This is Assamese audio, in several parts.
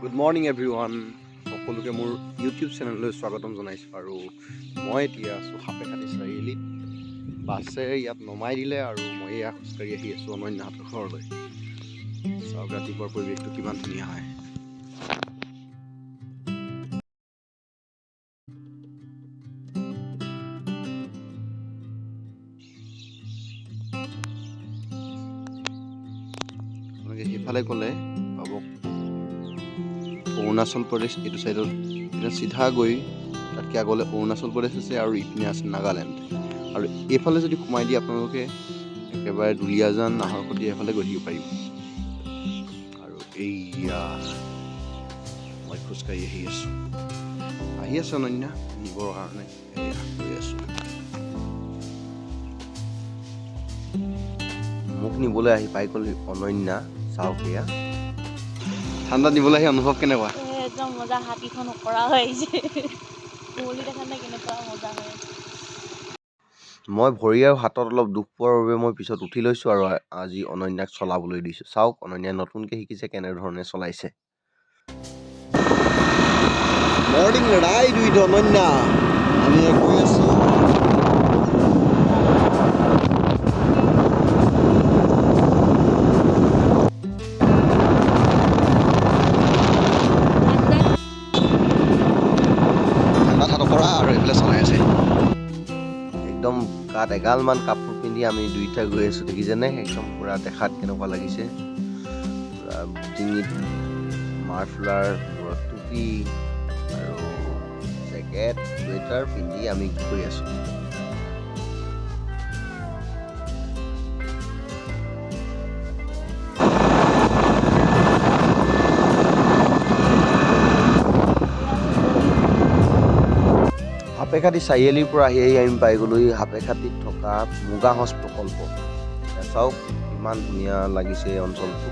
Good morning everyone. সকলোকে মোৰ ইউটিউব চেনেললৈ স্বাগতম জনাইছোঁ আৰু মই এতিয়া আছোঁ সাপেখাতি চাৰিআলিত। বাছে ইয়াত নমাই দিলে আৰু মই এয়া খোজকাঢ়ি আহি আছোঁ অনন্যাহঁতৰ ঘৰলৈ। চাওক ৰাতিপুৱাৰ পৰিৱেশটো কিমান ধুনীয়া হয়। আপোনালোকে সেইফালে গ'লে পাব অৰুণাচল প্ৰদেশ, এইটো চাইডত চিধা গৈ তাতকৈ আগলৈ অৰুণাচল প্ৰদেশ আছে আৰু ইপিনে আছে নাগালেণ্ড। আৰু এইফালে যদি সোমাই দিয়ে আপোনালোকে একেবাৰে দুলীয়াজান নাহৰকটীয়া এইফালে গৈ থাকিব পাৰিব। আৰু এইয়া মই খোজকাঢ়ি আহি আছোঁ অনন্যা নিবৰ কাৰণে এয়া গৈ আছোঁ। মোক নিবলৈ আহি পাই গ'ল অনন্যা। চাওক এয়া ঠাণ্ডা নিবলৈ আহি অনুভৱ কেনেকুৱা? একদম মজা, হাতীখন ওপৰা হৈ আহিছে। কুঁৱলী দেখা নাই কেনেকুৱা মজা হৈ আছে। মই ভৰি আৰু হাতত অলপ দুখ পোৱাৰ বাবে মই পিছত উঠি লৈছোঁ আৰু আজি অনন্যাক চলাবলৈ দিছোঁ। চাওক অনন্যাই নতুনকৈ শিকিছে কেনেধৰণে চলাইছে। Morning ride with Ananya. আমি গৈ আছোঁ আৰু এইফালে চলাই আছে একদম গাত এগালমান কাপোৰ পিন্ধি আমি দুইটা গৈ আছোঁ। দেখিছেনে একদম পুৰা দেখাত কেনেকুৱা লাগিছে। পুৰা ডিঙিত মাফলাৰ, মূৰত টুপি আৰু জেকেট চুৱেটাৰ পিন্ধি আমি গৈ আছোঁ। সাপেখাতি চাৰিআলিৰ পৰা আহি আমি পাই গ'লোহি সাপেখাতিত থকা মুগা সঁচ প্ৰকল্প। চাওক ইমান ধুনীয়া লাগিছে এই অঞ্চলটো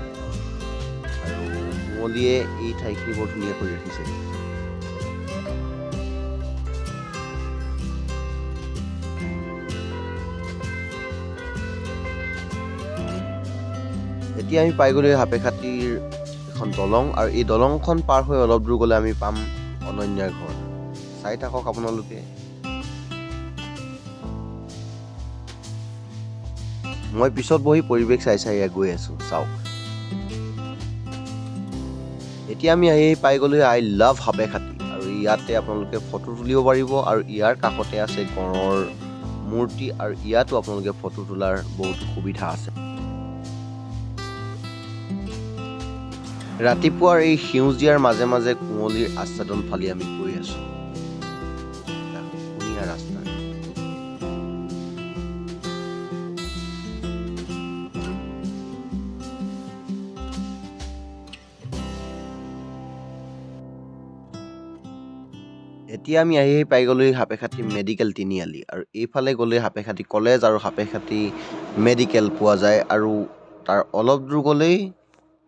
আৰু কুঁৱলীয়ে এই ঠাইখিনি বৰ ধুনীয়া কৰি ৰাখিছে। এতিয়া আমি পাই গ'লো সাপেখাতিৰ এখন দলং আৰু এই দলংখন পাৰ হৈ অলপ দূৰ গ'লে আমি পাম অনন্যাৰ ঘৰ। চাই থাকক আপোনালোকে। মই পিছত বহি পৰিৱেশ চাই গৈ আছোঁ। চাওক এতিয়া আমি আহি পাই গ'লো আই লাভ সাপেখাতি আৰু ইয়াতে আপোনালোকে ফটো তুলিব পাৰিব আৰু ইয়াৰ কাষতে আছে গঁড়ৰ মূৰ্তি আৰু ইয়াতো আপোনালোকে ফটো তোলাৰ বহুতো সুবিধা আছে। ৰাতিপুৱাৰ এই সেউজীয়াৰ মাজে মাজে কুঁৱলীৰ আচ্ছাদন ফালি আমি গৈ আছোঁ। ধুনীয়া ৰাস্তা। এতিয়া আমি আহি পাই গ'লো সাপেখাতি মেডিকেল তিনিআলি আৰু এইফালে গ'লে সাপেখাতি কলেজ আৰু সাপেখাতি মেডিকেল পোৱা যায় আৰু তাৰ অলপ দূৰ গ'লেই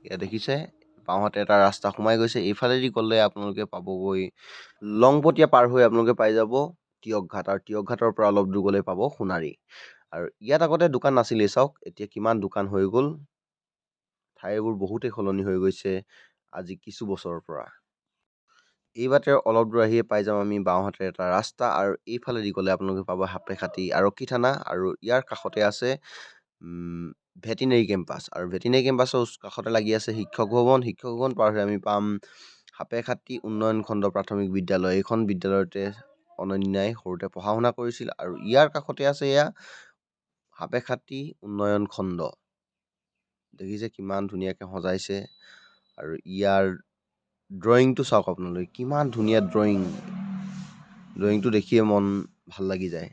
ইয়াত দেখিছে বাওঁহাতে এটা ৰাস্তা সোমাই গৈছে। এইফালেদি গ'লে আপোনালোকে পাবগৈ লংপতীয়া পাৰ হৈ আপোনালোকে পাই যাব তিয়ক ঘাট আৰু তিয়ক ঘাটৰ পৰা অলপ দূৰ গ'লে পাব সোণাৰী। আৰু ইয়াত আগতে দোকান নাছিলেই, চাওক এতিয়া কিমান দোকান হৈ গ'ল। ঠাইবোৰ বহুতেই সলনি হৈ গৈছে আজি কিছু বছৰৰ পৰা। এই বাটে অলপ দূৰ আহিয়ে পাই যাম আমি বাওঁহাতে এটা ৰাস্তা আৰু এইফালেদি গ'লে আপোনালোকে পাব সাপেখাতি আৰক্ষী থানা আৰু ইয়াৰ কাষতে আছে ভেটিনেৰী কেম্পাছ আৰু ভেটিনেৰী কেম্পাছৰ কাষতে লাগি আছে শিক্ষক ভৱন পাৰ হৈ আমি পাম সাপেখাতি উন্নয়ন খণ্ড প্ৰাথমিক বিদ্যালয়। এইখন বিদ্যালয়তে অনন্যাই সৰুতে পঢ়া শুনা কৰিছিল আৰু ইয়াৰ কাষতে আছে এয়া সাপেখাতি উন্নয়ন খণ্ড। দেখিছে কিমান ধুনীয়াকৈ সজাইছে আৰু ইয়াৰ ড্ৰয়িংটো চাওক আপোনালোকে কিমান ধুনীয়া ড্ৰয়িংটো দেখিয়ে মন ভাল লাগি যায়।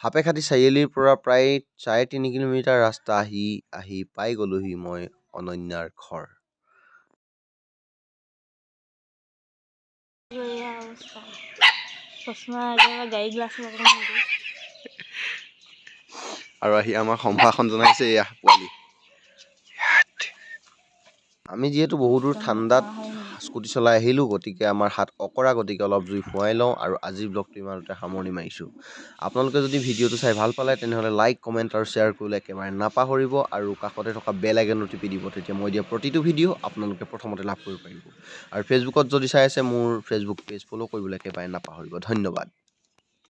সাপেখাতি চাৰিআলিৰ পৰা প্ৰায় 3.5 কিলোমিটাৰ ৰাস্তা আহি পাই গ'লোহি মই অনন্যাৰ ঘৰ। আৰু আহি আমাক সম্ভাষণ জনাইছে এয়া পোৱালি। আমি যিহেতু বহু দূৰ ঠাণ্ডাত স্কুটি চলাই আহিলোঁ, গতিকে আমাৰ হাত অকৰা, গতিকে অলপ জুই ফুৱাই লওঁ আৰু আজিৰ ব্লগটো ইমানতে সামৰণি মাৰিছোঁ। আপোনালোকে যদি ভিডিঅ'টো চাই ভাল পালে তেনেহ'লে লাইক, কমেণ্ট আৰু শ্বেয়াৰ কৰিবলৈ একেবাৰে নাপাহৰিব আৰু কাষতে থকা বেল আইকনটো টিপি দিব, তেতিয়া মই দিয়া প্ৰতিটো ভিডিঅ' আপোনালোকে প্ৰথমতে লাভ কৰিব পাৰিব। আৰু ফেচবুকত যদি চাই আছে মোৰ ফেচবুক পেজ ফ'ল' কৰিবলৈ একেবাৰে নাপাহৰিব। ধন্যবাদ।